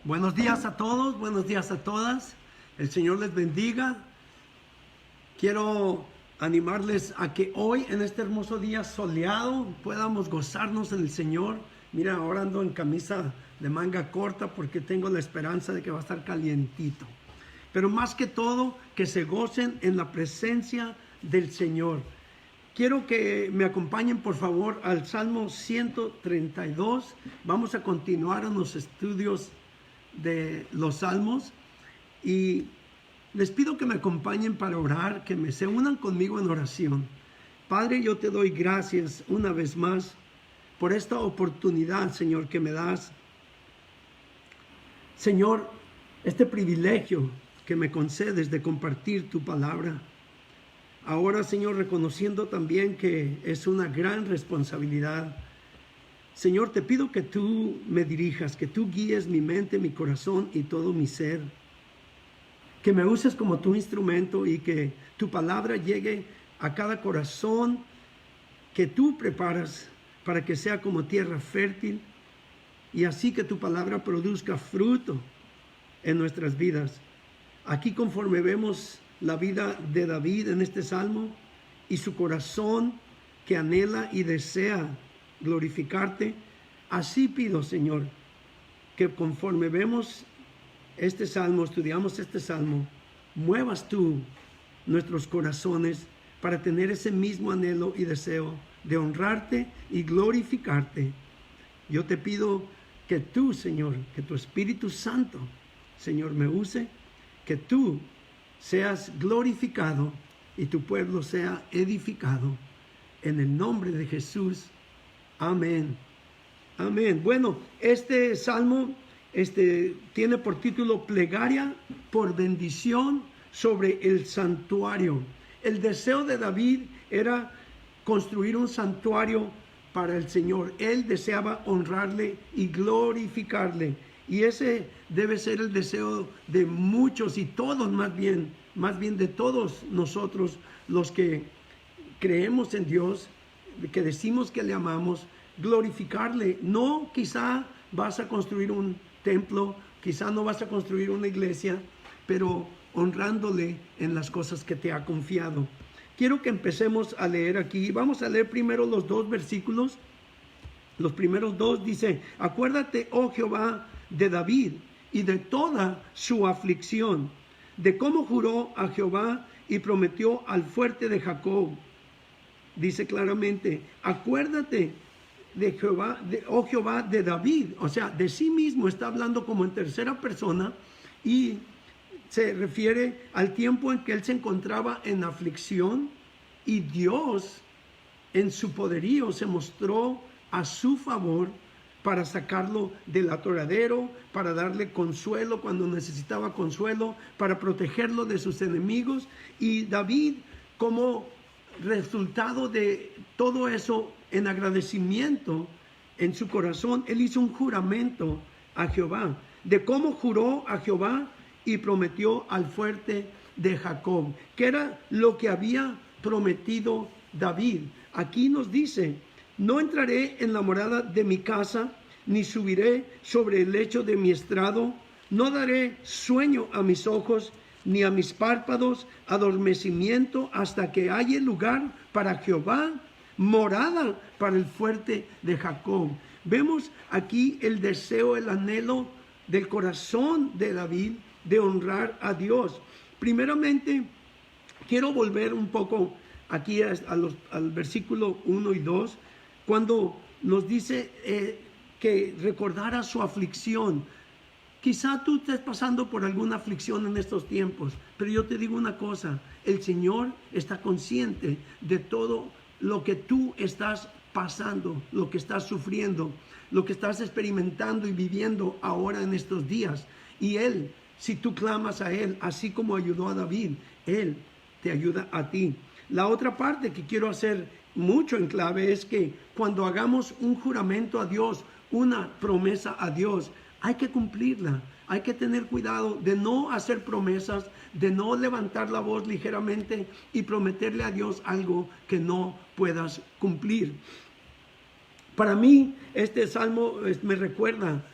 Buenos días a todos, buenos días a todas. El Señor les bendiga. Quiero animarles a que hoy, en este hermoso día soleado, podamos gozarnos en el Señor. Mira, ahora ando en camisa de manga corta porque tengo la esperanza de que va a estar calientito. Pero más que todo, que se gocen en la presencia del Señor. Quiero que me acompañen por favor al Salmo 132. Vamos a continuar en los estudios de los Salmos y les pido que me acompañen para orar, que se unan conmigo en oración. Padre, yo te doy gracias una vez más por esta oportunidad, Señor, que me das. Señor, este privilegio que me concedes de compartir tu palabra. Ahora, Señor, reconociendo también que es una gran responsabilidad. Señor, te pido que tú me dirijas, que tú guíes mi mente, mi corazón y todo mi ser. Que me uses como tu instrumento y que tu palabra llegue a cada corazón que tú preparas para que sea como tierra fértil y así que tu palabra produzca fruto en nuestras vidas. Aquí conforme vemos la vida de David en este salmo y su corazón que anhela y desea glorificarte, así pido, Señor, que conforme vemos este salmo, estudiamos este salmo, muevas tú nuestros corazones para tener ese mismo anhelo y deseo de honrarte y glorificarte. Yo te pido que tú, Señor, que tu Espíritu Santo, Señor, me use, que tú seas glorificado y tu pueblo sea edificado. En el nombre de Jesús. Amén. Amén. Bueno, este salmo tiene por título Plegaria por bendición sobre el santuario. El deseo de David era construir un santuario para el Señor. Él deseaba honrarle y glorificarle. Y ese debe ser el deseo de muchos y todos más bien de todos nosotros los que creemos en Dios, que decimos que le amamos, glorificarle. No, quizá vas a construir un templo, quizá no vas a construir una iglesia, pero honrándole en las cosas que te ha confiado. Quiero que empecemos a leer aquí. Vamos a leer primero los dos versículos. Los primeros dos dice: acuérdate, oh Jehová, de David y de toda su aflicción, de cómo juró a Jehová y prometió al fuerte de Jacob. Dice claramente, acuérdate de Jehová, oh Jehová, de David. O sea, de sí mismo está hablando como en tercera persona y se refiere al tiempo en que él se encontraba en aflicción y Dios en su poderío se mostró a su favor para sacarlo del atoradero, para darle consuelo cuando necesitaba consuelo, para protegerlo de sus enemigos. Y David, como resultado de todo eso, en agradecimiento en su corazón, él hizo un juramento a Jehová, de cómo juró a Jehová y prometió al fuerte de Jacob, que era lo que había prometido David. Aquí nos dice: no entraré en la morada de mi casa, ni subiré sobre el lecho de mi estrado, no daré sueño a mis ojos, ni a mis párpados adormecimiento, hasta que haya lugar para Jehová, morada para el fuerte de Jacob. Vemos aquí el deseo, el anhelo del corazón de David de honrar a Dios. Primeramente, quiero volver un poco aquí al versículo 1 y 2, cuando nos dice que recordara su aflicción. Quizá tú estés pasando por alguna aflicción en estos tiempos, pero yo te digo una cosa: el Señor está consciente de todo lo que tú estás pasando, lo que estás sufriendo, lo que estás experimentando y viviendo ahora en estos días. Y Él, si tú clamas a Él, así como ayudó a David, Él te ayuda a ti. La otra parte que quiero hacer mucho en clave es que cuando hagamos un juramento a Dios, una promesa a Dios, hay que cumplirla. hay que tener cuidado de no hacer promesas, de no levantar la voz ligeramente y prometerle a Dios algo que no puedas cumplir. Para mí, este salmo me recuerda,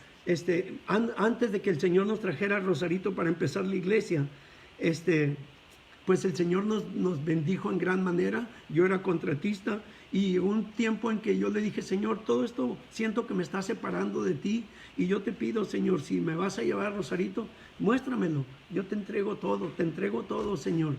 antes de que el Señor nos trajera a Rosarito para empezar la iglesia, pues el Señor nos bendijo en gran manera. Yo era contratista y un tiempo en que yo le dije, Señor, todo esto siento que me está separando de ti y yo te pido, Señor, si me vas a llevar a Rosarito, muéstramelo. Yo te entrego todo, Señor.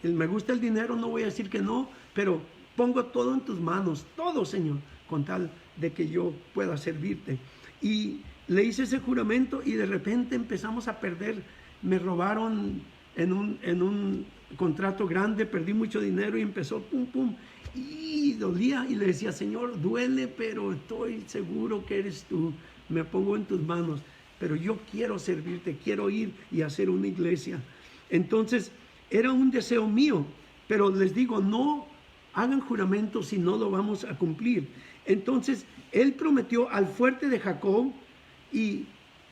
Me gusta el dinero, no voy a decir que no, pero pongo todo en tus manos, todo, Señor, con tal de que yo pueda servirte. Y le hice ese juramento y de repente empezamos a perder. Me robaron en un contrato grande, perdí mucho dinero y empezó pum, pum. Y dolía y le decía, Señor, duele, pero estoy seguro que eres tú. Me pongo en tus manos, pero yo quiero servirte, quiero ir y hacer una iglesia. Entonces, era un deseo mío, pero les digo, no hagan juramento si no lo vamos a cumplir. Entonces, él prometió al fuerte de Jacob y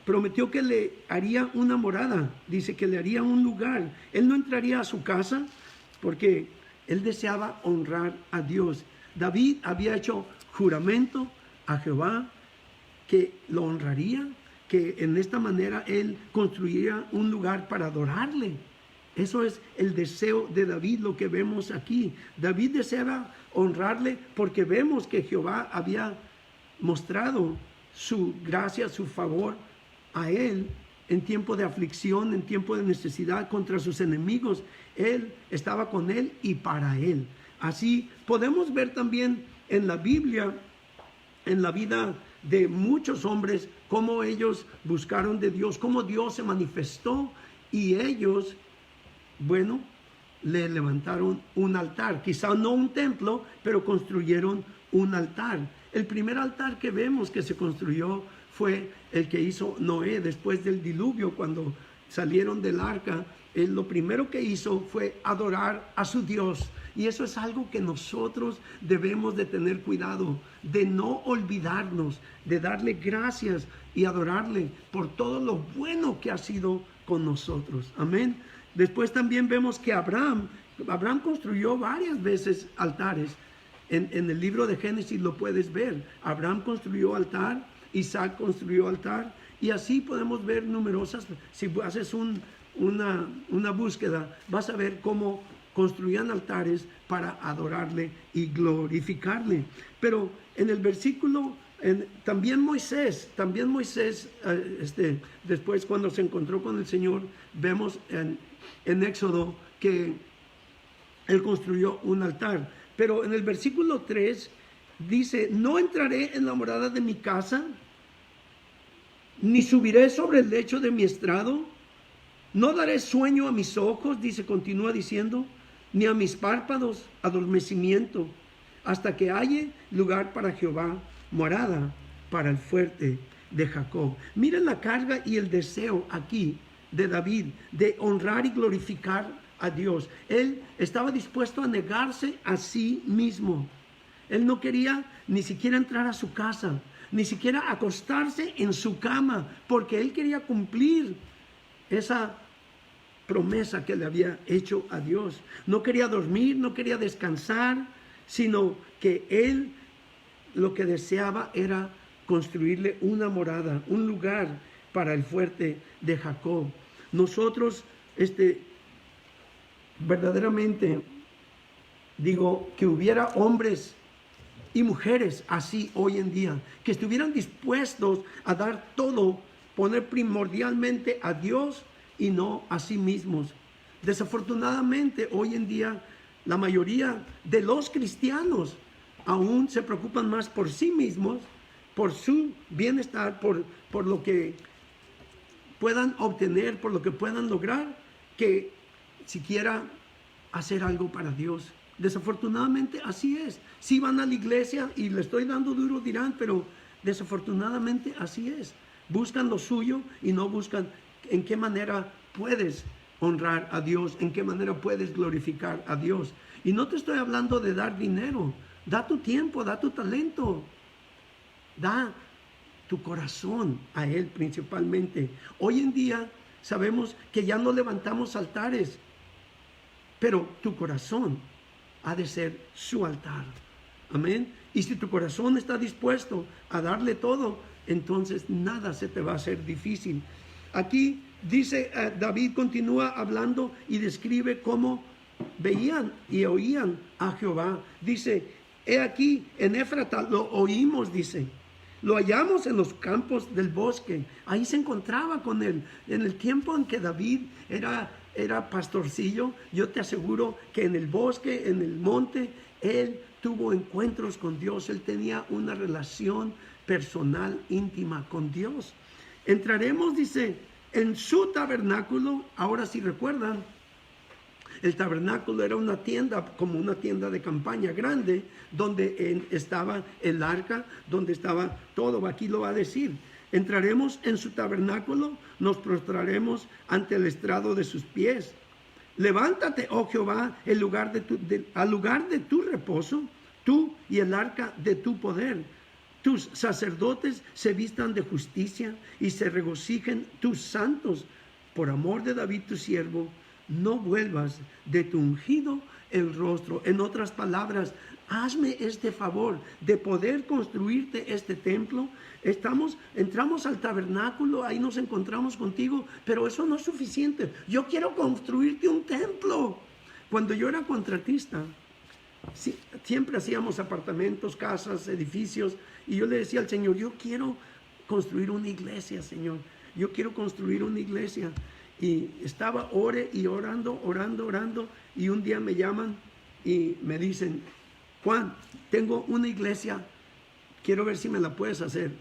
prometió que le haría una morada, dice que le haría un lugar. Él no entraría a su casa porque él deseaba honrar a Dios. David había hecho juramento a Jehová que lo honraría, que en esta manera él construiría un lugar para adorarle. Eso es el deseo de David, lo que vemos aquí. David deseaba honrarle porque vemos que Jehová había mostrado su gracia, su favor a él en tiempo de aflicción, en tiempo de necesidad contra sus enemigos. Él estaba con él y para él. Así podemos ver también en la Biblia, en la vida de muchos hombres, cómo ellos buscaron de Dios, cómo Dios se manifestó y ellos, bueno, le levantaron un altar. Quizá no un templo, pero construyeron un altar. El primer altar que vemos que se construyó fue el que hizo Noé después del diluvio, cuando salieron del arca. Él lo primero que hizo fue adorar a su Dios. Y eso es algo que nosotros debemos de tener cuidado, de no olvidarnos, de darle gracias y adorarle por todo lo bueno que ha sido con nosotros. Amén. Después también vemos que Abraham construyó varias veces altares. En el libro de Génesis lo puedes ver. Abraham construyó altar, Isaac construyó altar, y así podemos ver numerosas. Si haces una búsqueda, vas a ver cómo construían altares para adorarle y glorificarle. Pero en el versículo, también Moisés, después cuando se encontró con el Señor, vemos en Éxodo que él construyó un altar. Pero en el versículo 3 dice, no entraré en la morada de mi casa, ni subiré sobre el lecho de mi estrado, no daré sueño a mis ojos, continúa diciendo, ni a mis párpados adormecimiento, hasta que haya lugar para Jehová, morada para el fuerte de Jacob. Miren la carga y el deseo aquí de David de honrar y glorificar a Dios. Él estaba dispuesto a negarse a sí mismo. Él no quería ni siquiera entrar a su casa, ni siquiera acostarse en su cama, porque él quería cumplir esa promesa que le había hecho a Dios. No quería dormir, no quería descansar, sino que él lo que deseaba era construirle una morada, un lugar para el fuerte de Jacob. Nosotros, verdaderamente, digo, que hubiera hombres y mujeres así hoy en día, que estuvieran dispuestos a dar todo, poner primordialmente a Dios y no a sí mismos. Desafortunadamente, hoy en día, la mayoría de los cristianos aún se preocupan más por sí mismos, por su bienestar, por lo que puedan obtener, por lo que puedan lograr, que siquiera hacer algo para Dios. Desafortunadamente así es. Si van a la iglesia y le estoy dando duro, dirán, pero desafortunadamente así es. Buscan lo suyo y no buscan en qué manera puedes honrar a Dios, en qué manera puedes glorificar a Dios. Y no te estoy hablando de dar dinero. Da tu tiempo, da tu talento. Da tu corazón a Él principalmente. Hoy en día sabemos que ya no levantamos altares, pero tu corazón ha de ser su altar. Amén. Y si tu corazón está dispuesto a darle todo, entonces nada se te va a hacer difícil. Aquí dice, David continúa hablando y describe cómo veían y oían a Jehová. Dice, he aquí en Éfrata lo oímos, dice. Lo hallamos en los campos del bosque. Ahí se encontraba con él. En el tiempo en que David era pastorcillo, yo te aseguro que en el bosque, en el monte, él tuvo encuentros con Dios. Él tenía una relación personal, íntima con Dios. Entraremos, dice, en su tabernáculo. Ahora si recuerdan, el tabernáculo era una tienda, como una tienda de campaña grande, donde estaba el arca, donde estaba todo. Aquí lo va a decir. Entraremos en su tabernáculo, nos prostraremos ante el estrado de sus pies. Levántate, oh Jehová, al lugar de tu reposo, tú y el arca de tu poder. Tus sacerdotes se vistan de justicia y se regocijen tus santos. Por amor de David tu siervo, no vuelvas de tu ungido el rostro. En otras palabras, hazme este favor de poder construirte este templo. Entramos al tabernáculo, ahí nos encontramos contigo, pero eso no es suficiente. Yo quiero construirte un templo. Cuando yo era contratista, siempre hacíamos apartamentos, casas, edificios, y yo le decía al Señor, yo quiero construir una iglesia, Señor. Yo quiero construir una iglesia. Y estaba orando, y un día me llaman y me dicen, Juan, tengo una iglesia, quiero ver si me la puedes hacer.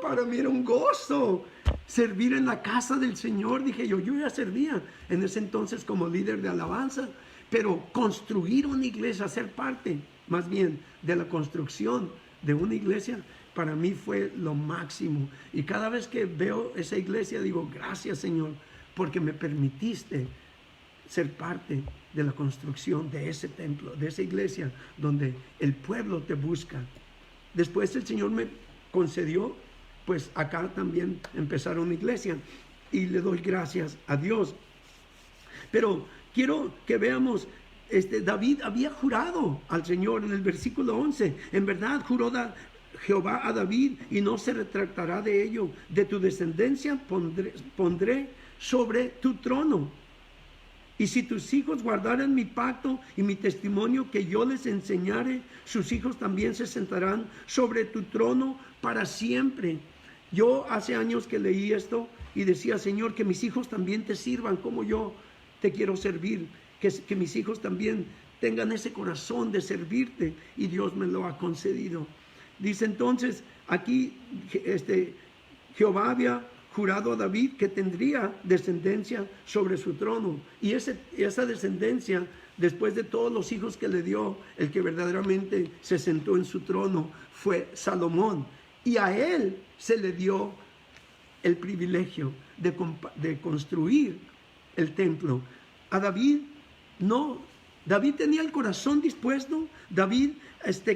Para mí era un gozo servir en la casa del Señor. Dije yo ya servía en ese entonces como líder de alabanza, pero construir una iglesia, ser parte más bien de la construcción de una iglesia, para mí fue lo máximo. Y cada vez que veo esa iglesia digo, gracias Señor, porque me permitiste ser parte de la construcción de ese templo, de esa iglesia donde el pueblo te busca. Después el Señor me concedió, pues acá también empezar una iglesia, y le doy gracias a Dios. Pero quiero que veamos, David había jurado al Señor en el versículo 11, en verdad juró Jehová a David y no se retractará de ello. De tu descendencia pondré sobre tu trono. Y si tus hijos guardaren mi pacto y mi testimonio que yo les enseñare, sus hijos también se sentarán sobre tu trono para siempre. Yo hace años que leí esto y decía, Señor, que mis hijos también te sirvan como yo te quiero servir. Que mis hijos también tengan ese corazón de servirte, y Dios me lo ha concedido. Dice entonces, aquí Jehová había jurado a David que tendría descendencia sobre su trono. Y esa descendencia, después de todos los hijos que le dio, el que verdaderamente se sentó en su trono fue Salomón. Y a él se le dio el privilegio de construir el templo. A David no. David tenía el corazón dispuesto. David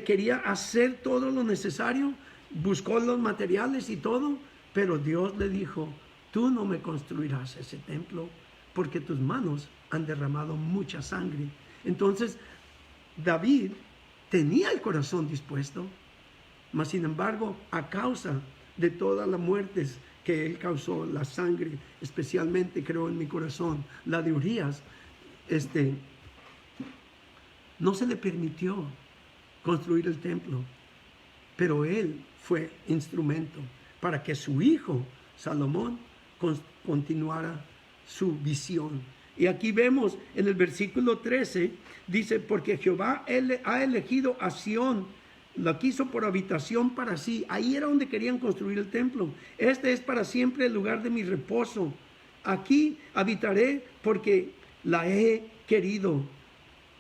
quería hacer todo lo necesario, buscó los materiales y todo, pero Dios le dijo, tú no me construirás ese templo porque tus manos han derramado mucha sangre. Entonces David tenía el corazón dispuesto, mas sin embargo, a causa de todas las muertes que él causó, la sangre, especialmente creo en mi corazón, la de Urías, no se le permitió construir el templo, pero él fue instrumento para que su hijo Salomón continuara su visión. Y aquí vemos en el versículo 13, dice, porque Jehová ha elegido a Sión, la quiso por habitación para sí. Ahí era donde querían construir el templo. Este es para siempre el lugar de mi reposo. Aquí habitaré porque la he querido.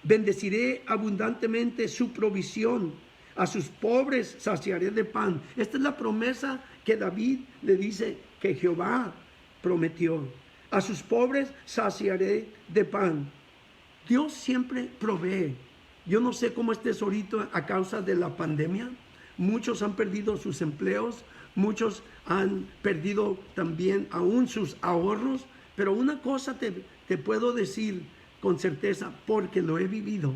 Bendeciré abundantemente su provisión. A sus pobres saciaré de pan. Esta es la promesa que David le dice que Jehová prometió. A sus pobres saciaré de pan. Dios siempre provee. Yo no sé cómo estés ahorita a causa de la pandemia. Muchos han perdido sus empleos. Muchos han perdido también aún sus ahorros, pero una cosa te puedo decir con certeza, porque lo he vivido.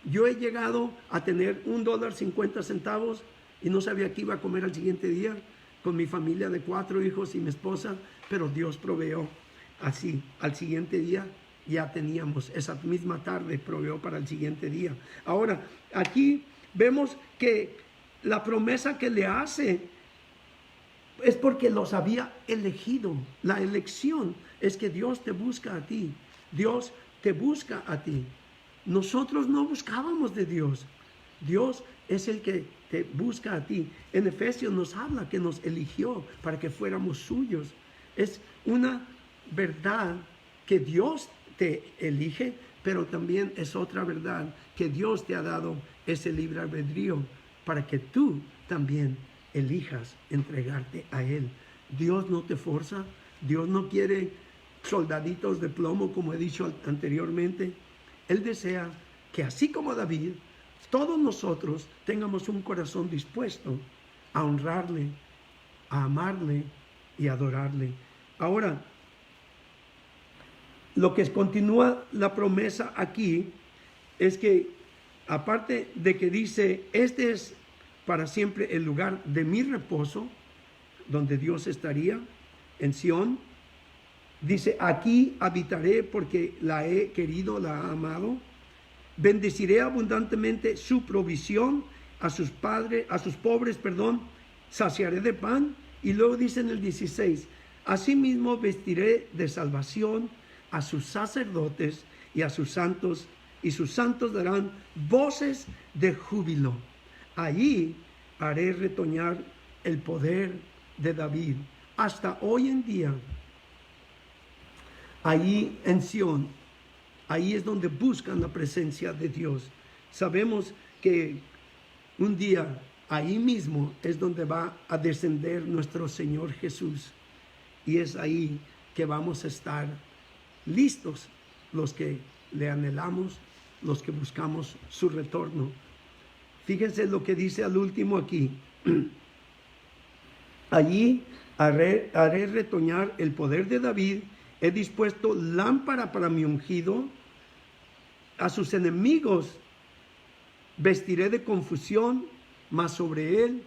Yo he llegado a tener $1.50 y no sabía qué iba a comer al siguiente día con mi familia de 4 hijos y mi esposa, pero Dios proveó. Así, al siguiente día ya teníamos, esa misma tarde proveó para el siguiente día. Ahora, aquí vemos que la promesa que le hace es porque los había elegido. La elección es que Dios te busca a ti. Dios te busca a ti. Nosotros no buscábamos de Dios. Dios es el que te busca a ti. En Efesios nos habla que nos eligió para que fuéramos suyos. Es una verdad que Dios te elige, pero también es otra verdad que Dios te ha dado ese libre albedrío para que tú también elijas entregarte a Él. Dios no te forza, Dios no quiere soldaditos de plomo, como he dicho anteriormente. Él desea que así como David, todos nosotros tengamos un corazón dispuesto a honrarle, a amarle y a adorarle. Ahora, lo que continúa la promesa aquí es que, aparte de que dice, este es para siempre el lugar de mi reposo, donde Dios estaría, en Sión. Dice, aquí habitaré porque la he querido, la he amado. Bendeciré abundantemente su provisión a sus pobres, saciaré de pan. Y luego dice en el 16, asimismo vestiré de salvación a sus sacerdotes y a sus santos darán voces de júbilo. Allí haré retoñar el poder de David. Hasta hoy en día, allí en Sión, ahí es donde buscan la presencia de Dios. Sabemos que un día ahí mismo es donde va a descender nuestro Señor Jesús. Y es ahí que vamos a estar listos, los que le anhelamos, los que buscamos su retorno. Fíjense lo que dice al último aquí. Allí haré retoñar el poder de David. He dispuesto lámpara para mi ungido. A sus enemigos vestiré de confusión, mas sobre él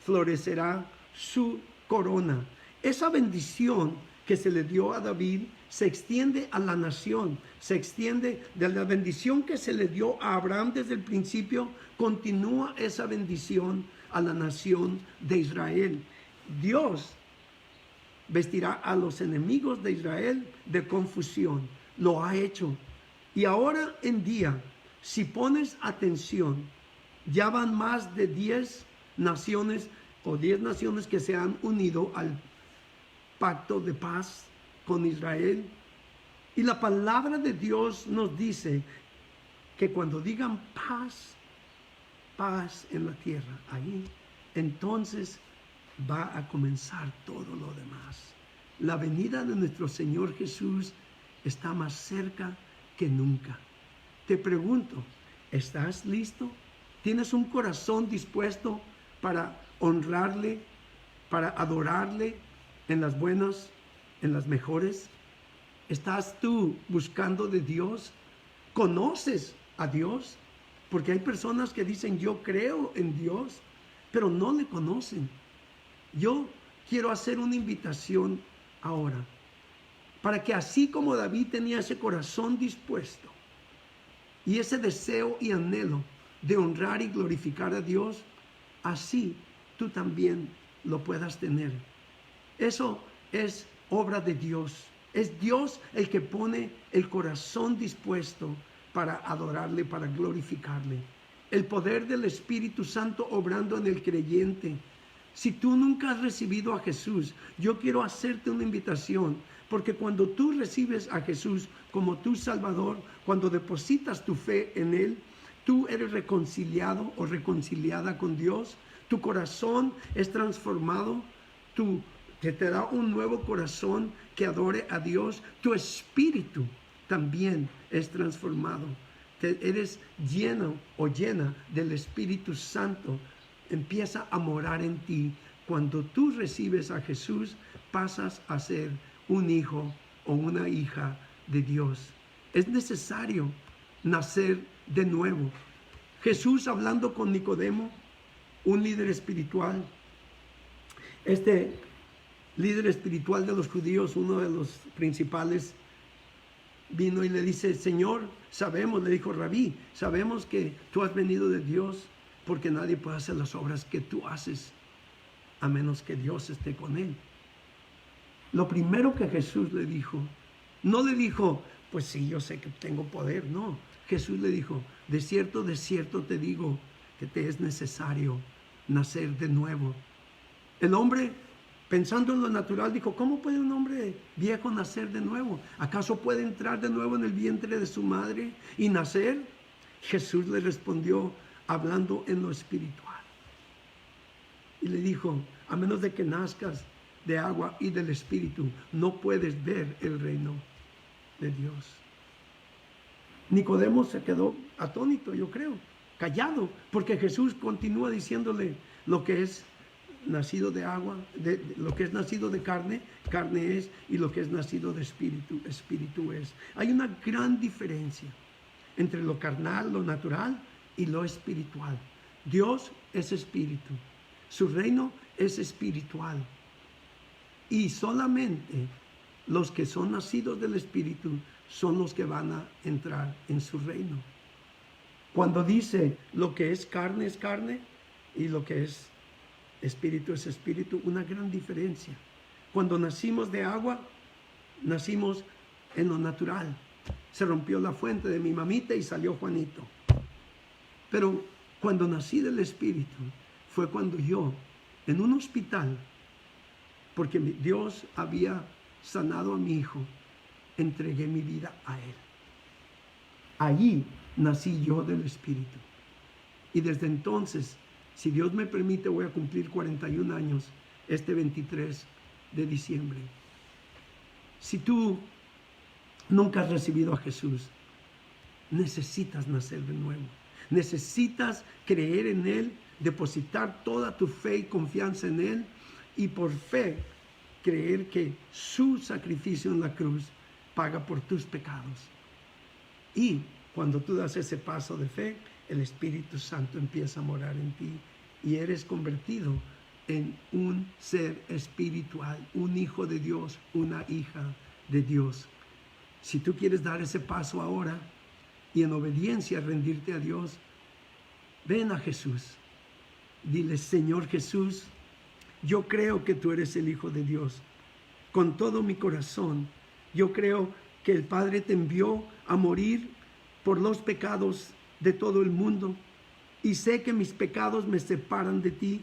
florecerá su corona. Esa bendición que se le dio a David se extiende a la nación, se extiende de la bendición que se le dio a Abraham desde el principio, continúa esa bendición a la nación de Israel. Dios vestirá a los enemigos de Israel de confusión, lo ha hecho. Y ahora en día, si pones atención, ya van más de 10 naciones o 10 naciones que se han unido al pacto de paz con Israel. Y la palabra de Dios nos dice que cuando digan paz, paz en la tierra, ahí, entonces va a comenzar todo lo demás. La venida de nuestro Señor Jesús está más cerca que nunca. Te pregunto, ¿estás listo? ¿Tienes un corazón dispuesto para honrarle, para adorarle en las buenas, en las mejores? ¿Estás tú buscando de Dios? ¿Conoces a Dios? Porque hay personas que dicen, yo creo en Dios, pero no le conocen. Yo quiero hacer una invitación ahora, para que así como David tenía ese corazón dispuesto y ese deseo y anhelo de honrar y glorificar a Dios, así tú también lo puedas tener. Eso es obra de Dios. Es Dios el que pone el corazón dispuesto para adorarle, para glorificarle. El poder del Espíritu Santo obrando en el creyente. Si tú nunca has recibido a Jesús, yo quiero hacerte una invitación, porque cuando tú recibes a Jesús como tu Salvador, cuando depositas tu fe en Él, tú eres reconciliado o reconciliada con Dios, tu corazón es transformado, te da un nuevo corazón que adore a Dios, tu espíritu también es transformado, eres lleno o llena del Espíritu Santo, empieza a morar en ti Cuando tú recibes a Jesús, pasas a ser un hijo o una hija de Dios. Es necesario nacer de nuevo. Jesús, hablando con Nicodemo, un líder espiritual, este líder espiritual de los judíos, uno de los principales, vino y le dice: Señor, sabemos, le dijo: Rabí, sabemos que tú has venido de Dios, porque nadie puede hacer las obras que tú haces a menos que Dios esté con él. Lo primero que Jesús le dijo, no le dijo: pues sí, yo sé que tengo poder. No, Jesús le dijo: de cierto te digo que te es necesario nacer de nuevo. El hombre, pensando en lo natural, dijo: ¿cómo puede un hombre viejo nacer de nuevo? ¿Acaso puede entrar de nuevo en el vientre de su madre y nacer? Jesús le respondió, hablando en lo espiritual, y le dijo: a menos de que nazcas de agua y del espíritu, no puedes ver el reino de Dios. Nicodemo se quedó atónito, yo creo, callado, porque Jesús continúa diciéndole: lo que es nacido de agua, lo que es nacido de carne, carne es, y lo que es nacido de espíritu, espíritu es. Hay una gran diferencia entre lo carnal, lo natural, y lo espiritual. Dios es espíritu, su reino es espiritual, y solamente los que son nacidos del espíritu son los que van a entrar en su reino. Cuando dice lo que es carne y lo que es espíritu es espíritu, una gran diferencia. Cuando nacimos de agua, nacimos en lo natural. Se rompió la fuente de mi mamita y salió Juanito. Pero cuando nací del espíritu fue cuando yo, en un hospital, porque Dios había sanado a mi hijo, entregué mi vida a él. Allí nací yo del espíritu. Y desde entonces, si Dios me permite, voy a cumplir 41 años este 23 de diciembre. Si tú nunca has recibido a Jesús, necesitas nacer de nuevo. Necesitas creer en Él, depositar toda tu fe y confianza en Él, y por fe creer que su sacrificio en la cruz paga por tus pecados. Y cuando tú das ese paso de fe, el Espíritu Santo empieza a morar en ti y eres convertido en un ser espiritual, un hijo de Dios, una hija de Dios. Si tú quieres dar ese paso ahora y en obediencia rendirte a Dios, ven a Jesús. Dile: Señor Jesús, yo creo que tú eres el Hijo de Dios. Con todo mi corazón, yo creo que el Padre te envió a morir por los pecados de todo el mundo, y sé que mis pecados me separan de ti.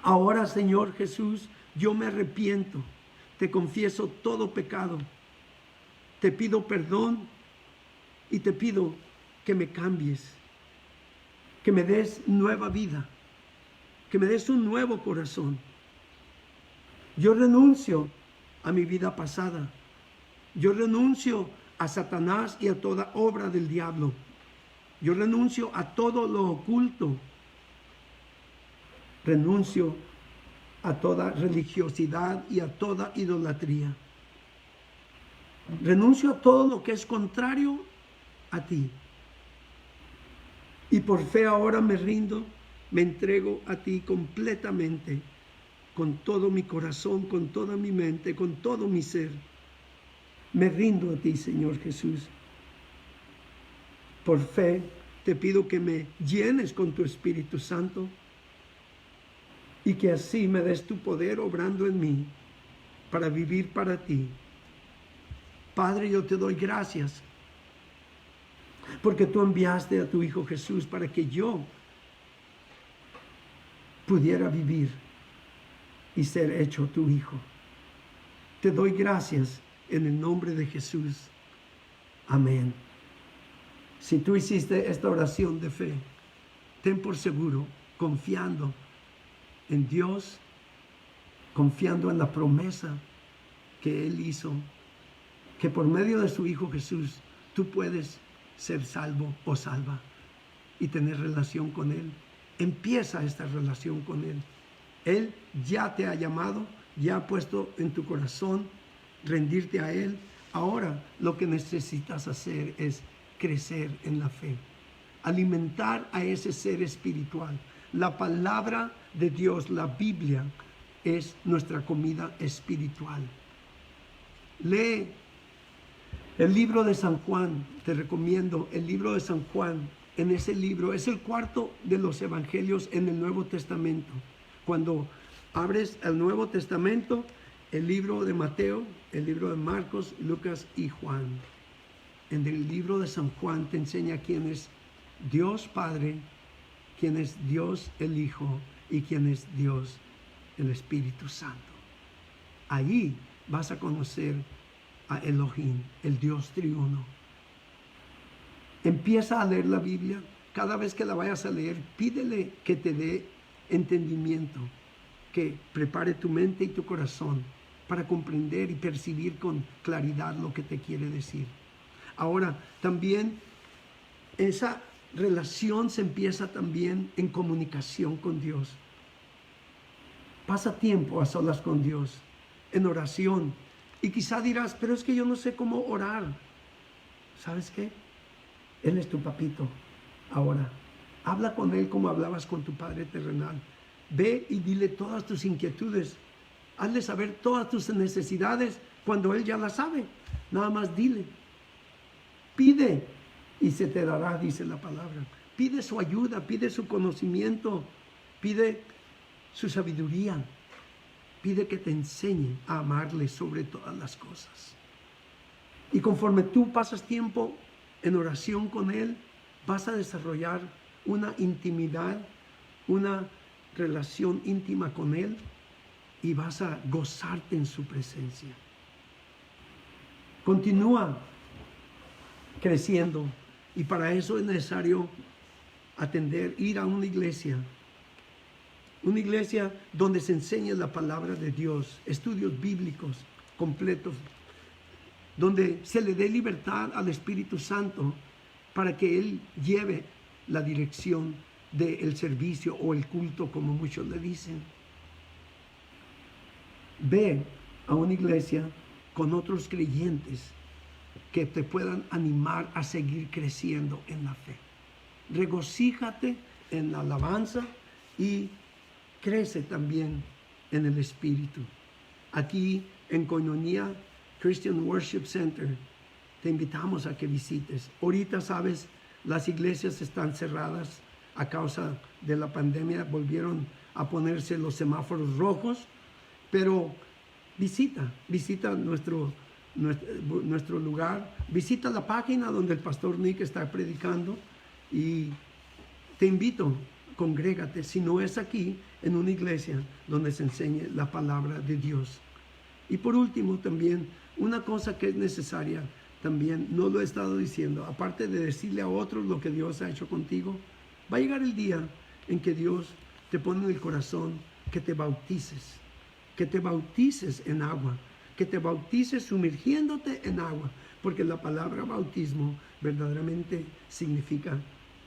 Ahora, Señor Jesús, yo me arrepiento, te confieso todo pecado, te pido perdón y te pido que me cambies, que me des nueva vida, que me des un nuevo corazón. Yo renuncio a mi vida pasada, yo renuncio a Satanás y a toda obra del diablo. Yo renuncio a todo lo oculto. Renuncio a toda religiosidad y a toda idolatría. Renuncio a todo lo que es contrario a ti. Y por fe ahora me rindo, me entrego a ti completamente, con todo mi corazón, con toda mi mente, con todo mi ser. Me rindo a ti, Señor Jesús. Por fe te pido que me llenes con tu Espíritu Santo y que así me des tu poder obrando en mí para vivir para ti. Padre, yo te doy gracias porque tú enviaste a tu Hijo Jesús para que yo pudiera vivir y ser hecho tu Hijo. Te doy gracias en el nombre de Jesús. Amén. Si tú hiciste esta oración de fe, ten por seguro, confiando en Dios, confiando en la promesa que Él hizo, que por medio de su Hijo Jesús tú puedes ser salvo o salva y tener relación con Él. Empieza esta relación con Él. Él ya te ha llamado, ya ha puesto en tu corazón rendirte a Él. Ahora lo que necesitas hacer es crecer en la fe, alimentar a ese ser espiritual. La palabra de Dios, la Biblia, es nuestra comida espiritual. Lee el libro de San Juan, te recomiendo el libro de San Juan. En ese libro es el cuarto de los evangelios en el Nuevo Testamento. Cuando abres el Nuevo Testamento, el libro de Mateo, el libro de Marcos, Lucas y Juan. En el libro de San Juan te enseña quién es Dios Padre, quién es Dios el Hijo y quién es Dios el Espíritu Santo. Allí vas a conocer a Elohim, el Dios triuno. Empieza a leer la Biblia. Cada vez que la vayas a leer, pídele que te dé entendimiento, que prepare tu mente y tu corazón para comprender y percibir con claridad lo que te quiere decir. Ahora, también esa relación se empieza también en comunicación con Dios. Pasa tiempo a solas con Dios, en oración. Y quizá dirás, pero es que yo no sé cómo orar. ¿Sabes qué? Él es tu papito. Ahora, habla con Él como hablabas con tu Padre terrenal. Ve y dile todas tus inquietudes. Hazle saber todas tus necesidades cuando Él ya las sabe. Nada más dile. Pide y se te dará, dice la palabra. Pide su ayuda, pide su conocimiento, pide su sabiduría. Pide que te enseñe a amarle sobre todas las cosas. Y conforme tú pasas tiempo en oración con Él, vas a desarrollar una intimidad, una relación íntima con Él y vas a gozarte en su presencia. Continúa creciendo y para eso es necesario ir a una iglesia donde se enseñe la palabra de Dios, estudios bíblicos completos, donde se le dé libertad al Espíritu Santo para que Él lleve la dirección del servicio o el culto, como muchos le dicen. Ve a una iglesia con otros creyentes que te puedan animar a seguir creciendo en la fe. Regocíjate en la alabanza y crece también en el Espíritu. Aquí en Koinonia Christian Worship Center te invitamos a que visites. Ahorita, sabes, las iglesias están cerradas a causa de la pandemia. Volvieron a ponerse los semáforos rojos, pero visita nuestro lugar. Visita la página donde el pastor Nick está predicando y te invito, congrégate, si no es aquí, en una iglesia donde se enseñe la palabra de Dios. Y por último también, una cosa que es necesaria, también no lo he estado diciendo, aparte de decirle a otros lo que Dios ha hecho contigo, va a llegar el día en que Dios te pone en el corazón que te bautices en agua, que te bautices sumergiéndote en agua, porque la palabra bautismo verdaderamente significa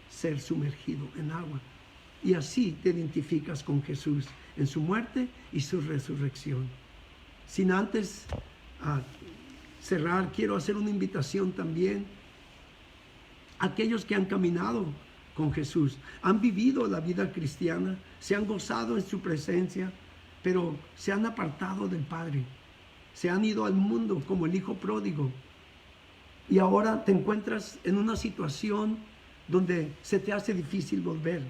ser sumergido en agua. Y así te identificas con Jesús en su muerte y su resurrección. Sin antes cerrar, quiero hacer una invitación también a aquellos que han caminado con Jesús, han vivido la vida cristiana, se han gozado en su presencia, pero se han apartado del Padre, se han ido al mundo como el hijo pródigo, y ahora te encuentras en una situación donde se te hace difícil volver.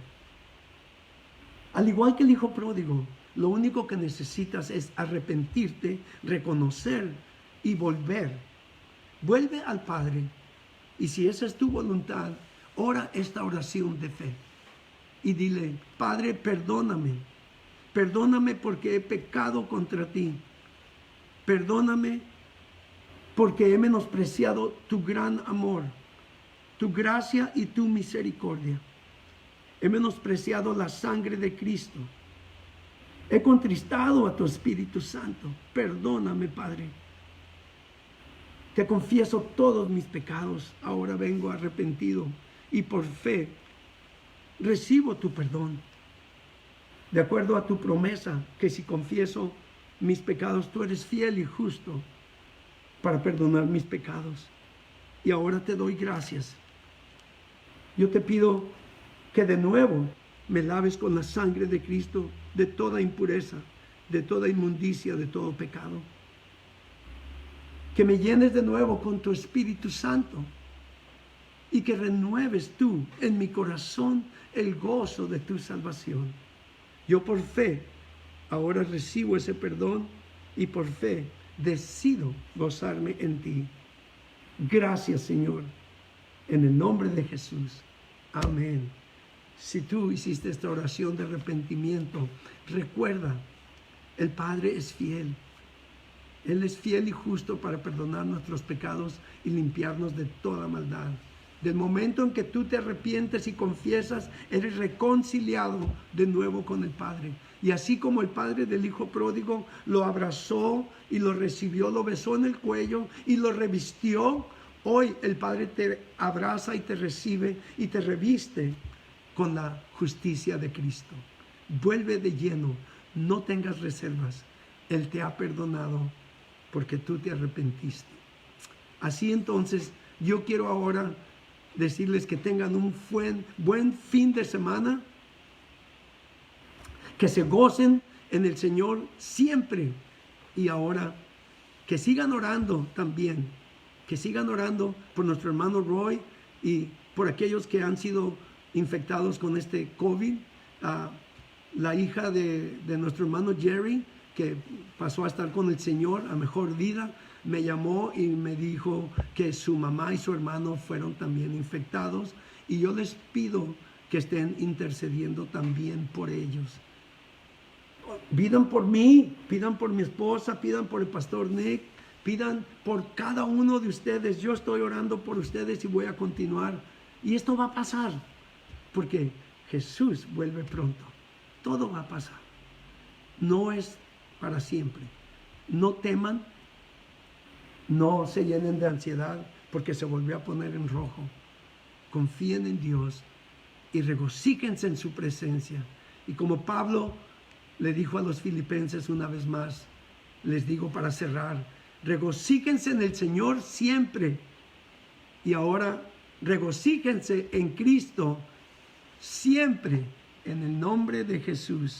Al igual que el hijo pródigo, lo único que necesitas es arrepentirte, reconocer y volver. Vuelve al Padre, y si esa es tu voluntad, ora esta oración de fe y dile: Padre, perdóname porque he pecado contra ti. Perdóname porque he menospreciado tu gran amor, tu gracia y tu misericordia. He menospreciado la sangre de Cristo. He contristado a tu Espíritu Santo. Perdóname, Padre. Te confieso todos mis pecados. Ahora vengo arrepentido y por fe recibo tu perdón. de acuerdo a tu promesa, que si confieso mis pecados, tú eres fiel y justo para perdonar mis pecados. Y ahora te doy gracias. Yo te pido que de nuevo me laves con la sangre de Cristo de toda impureza, de toda inmundicia, de todo pecado. Que me llenes de nuevo con tu Espíritu Santo y que renueves tú en mi corazón el gozo de tu salvación. Yo por fe ahora recibo ese perdón y por fe decido gozarme en ti. Gracias, Señor, en el nombre de Jesús. Amén. Si tú hiciste esta oración de arrepentimiento, recuerda, el Padre es fiel. Él es fiel y justo para perdonar nuestros pecados y limpiarnos de toda maldad. Del momento en que tú te arrepientes y confiesas, eres reconciliado de nuevo con el Padre. Y así como el padre del hijo pródigo lo abrazó y lo recibió, lo besó en el cuello y lo revistió, hoy el Padre te abraza y te recibe y te reviste con la justicia de Cristo. Vuelve de lleno, no tengas reservas. Él te ha perdonado porque tú te arrepentiste. Así entonces, yo quiero ahora decirles que tengan un buen fin de semana, que se gocen en el Señor siempre. Y ahora, que sigan orando también, que sigan orando por nuestro hermano Roy y por aquellos que han sido infectados con este COVID. La hija de nuestro hermano Jerry, que pasó a estar con el Señor a mejor vida, me llamó y me dijo que su mamá y su hermano fueron también infectados, y yo les pido que estén intercediendo también por ellos. Pidan por mí, pidan por mi esposa, pidan por el pastor Nick, pidan por cada uno de ustedes. Yo estoy orando por ustedes y voy a continuar. Y esto va a pasar, porque Jesús vuelve pronto. Todo va a pasar. No es para siempre. No teman, no se llenen de ansiedad porque se volvió a poner en rojo. Confíen en Dios y regocíquense en su presencia. Y como Pablo le dijo a los filipenses una vez más, les digo para cerrar, regocíquense en el Señor siempre. Y ahora regocíquense en Cristo siempre, en el nombre de Jesús.